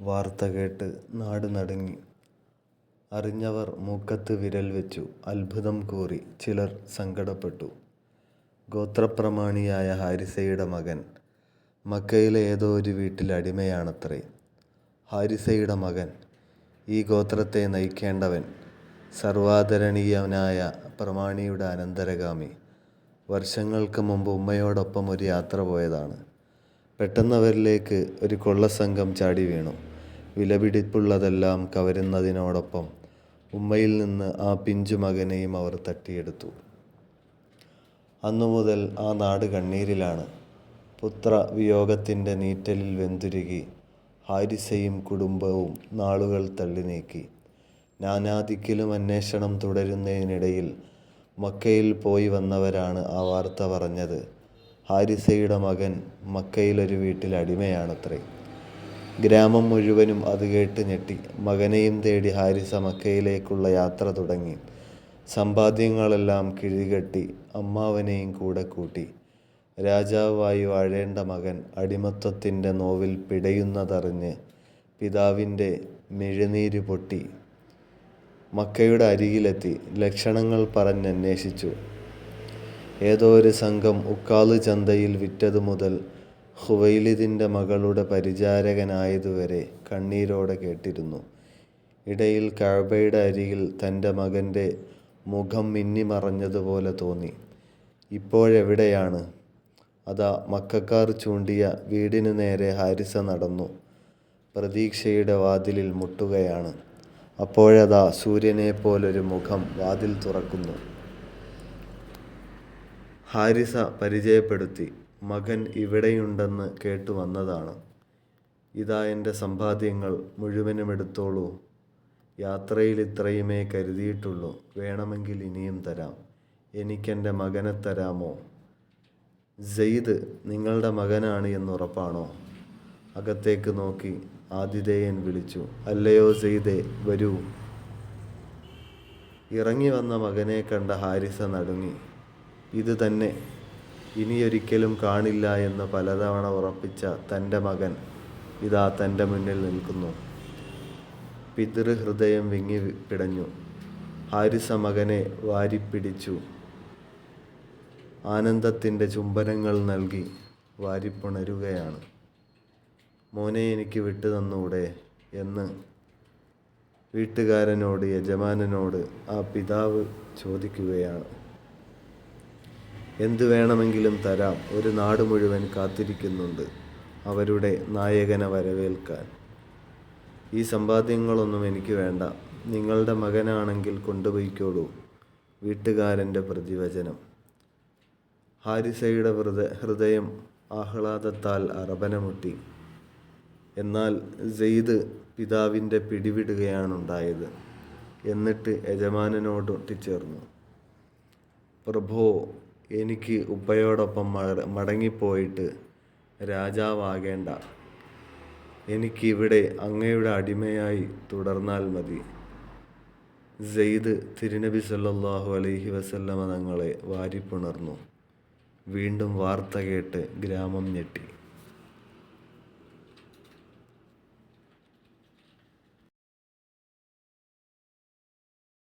വാർത്ത കേട്ട് നാട് നടുങ്ങി. അറിഞ്ഞവർ മൂക്കത്ത് വിരൽ വെച്ചു. അത്ഭുതം കൂറി ചിലർ സങ്കടപ്പെട്ടു. ഗോത്രപ്രമാണിയായ ഹാരിസയുടെ മകൻ മക്കയിലെ ഏതോ ഒരു വീട്ടിൽ അടിമയാണത്രേ. ഹാരിസയുടെ മകൻ, ഈ ഗോത്രത്തെ നയിക്കേണ്ടവൻ, സർവാദരണീയനായ പ്രമാണിയുടെ അനന്തരഗാമി, വർഷങ്ങൾക്ക് മുമ്പ് ഉമ്മയോടൊപ്പം ഒരു യാത്ര പോയതാണ്. പെട്ടെന്നവരിലേക്ക് ഒരു കൊള്ളസംഘം ചാടി വീണു. വിലപിടിപ്പുള്ളതെല്ലാം കവരുന്നതിനോടൊപ്പം ഉമ്മയിൽ നിന്ന് ആ പിഞ്ചു മകനെയും അവർ തട്ടിയെടുത്തു. അന്നുമുതൽ ആ നാട് കണ്ണീരിലാണ്. പുത്രവിയോഗത്തിൻ്റെ നീറ്റലിൽ വെന്തുരുകി ഹാരിസയും കുടുംബവും നാളുകൾ തള്ളി നീക്കി. നാനാദിക്കിലും അന്വേഷണം തുടരുന്നതിനിടയിൽ മക്കയിൽ പോയി വന്നവരാണ് ആ വാർത്ത പറഞ്ഞത്. ഹാരിസയുടെ മകൻ മക്കയിലൊരു വീട്ടിൽ അടിമയാണത്രേ. ഗ്രാമം മുഴുവനും അത് കേട്ട് ഞെട്ടി. മകനെയും തേടി ഹാരിസ മക്കയിലേക്കുള്ള യാത്ര തുടങ്ങി. സമ്പാദ്യങ്ങളെല്ലാം കിഴികെട്ടി അമ്മാവനെയും കൂടെ കൂട്ടി. രാജാവായി വാഴേണ്ട മകൻ അടിമത്വത്തിൻ്റെ നോവിൽ പിടയുന്നതറിഞ്ഞ് പിതാവിൻ്റെ മിഴിനീര് പൊട്ടി മക്കയുടെ അരികിലെത്തി. ലക്ഷണങ്ങൾ പറഞ്ഞന്വേഷിച്ചു. ഏതോ ഒരു സംഘം ഉക്കാള് ചന്തയിൽ വിറ്റതു മുതൽ ഖുവൈലിദിൻ്റെ മകളുടെ പരിചാരകനായതുവരെ കണ്ണീരോടെ കേട്ടിരുന്നു. ഇടയിൽ കഅബയുടെ അരികിൽ തൻ്റെ മകൻ്റെ മുഖം മിന്നിമറഞ്ഞതുപോലെ തോന്നി. ഇപ്പോഴെവിടെയാണ്? അതാ മക്കക്കാർ ചൂണ്ടിയ വീടിനു നേരെ ഹാരിസ നടന്നു. പ്രതീക്ഷയുടെ വാതിലിൽ മുട്ടുകയാണ്. അപ്പോഴതാ സൂര്യനെപ്പോലൊരു മുഖം വാതിൽ തുറക്കുന്നു. ഹാരിസ പരിചയപ്പെടുത്തി. മകൻ ഇവിടെയുണ്ടെന്ന് കേട്ടു വന്നതാണ്. ഇതാ എൻ്റെ സമ്പാദ്യങ്ങൾ മുഴുവനും എടുത്തോളൂ. യാത്രയിൽ ഇത്രയുമേ കരുതിയിട്ടുള്ളൂ. വേണമെങ്കിൽ ഇനിയും തരാം. എനിക്കെൻ്റെ മകനെ തരാമോ? സെയ്ദ് നിങ്ങളുടെ മകനാണ് എന്നുറപ്പാണോ? അകത്തേക്ക് നോക്കി ആതിഥേയൻ വിളിച്ചു. അല്ലയോ സെയ്ദേ, വരൂ. ഇറങ്ങി വന്ന മകനെ കണ്ട ഹാരിസ നടുങ്ങി. ഇത് തന്നെ, ഇനിയൊരിക്കലും കാണില്ല എന്ന് പലതവണ ഉറപ്പിച്ച തൻ്റെ മകൻ ഇതാ തൻ്റെ മുന്നിൽ നിൽക്കുന്നു. പിതൃഹൃദയം വിങ്ങി പിടഞ്ഞു. ഹാരിസ മകനെ വാരിപ്പിടിച്ചു. ആനന്ദത്തിൻ്റെ ചുംബനങ്ങൾ നൽകി വാരിപ്പുണരുകയാണ്. മോനെ, എനിക്ക് വിട്ടു തന്നൂടെ എന്ന് വീട്ടുകാരനോട്, യജമാനനോട് ആ പിതാവ് ചോദിക്കുകയാണ്. എന്തു വേണമെങ്കിലും തരാം. ഒരു നാട് മുഴുവൻ കാത്തിരിക്കുന്നുണ്ട് അവരുടെ നായകനെ വരവേൽക്കാൻ. ഈ സമ്പാദ്യങ്ങളൊന്നും എനിക്ക് വേണ്ട. നിങ്ങളുടെ മകനാണെങ്കിൽ കൊണ്ടുപോയിക്കോളൂ. വീട്ടുകാരൻ്റെ പ്രതിവചനം. ഹാരിസയുടെ ഹൃദയം ആഹ്ലാദത്താൽ അറബനമുട്ടി. എന്നാൽ സെയ്ദ് പിതാവിൻ്റെ പിടിവിടുകയാണുണ്ടായത്. എന്നിട്ട് യജമാനനോട് ഒട്ടിച്ചേർന്നു. പ്രഭോ, എനിക്ക് ഉപ്പയോടൊപ്പം മടങ്ങിപ്പോയിട്ട് രാജാവാകേണ്ട. എനിക്കിവിടെ അങ്ങയുടെ അടിമയായി തുടർന്നാൽ മതി. സെയ്ദ് തിരുനബി സല്ലല്ലാഹു അലൈഹി വസല്ലമ തങ്ങളെ വാരിപ്പുണർന്നു. വീണ്ടും വാർത്ത കേട്ട് ഗ്രാമം ഞെട്ടി.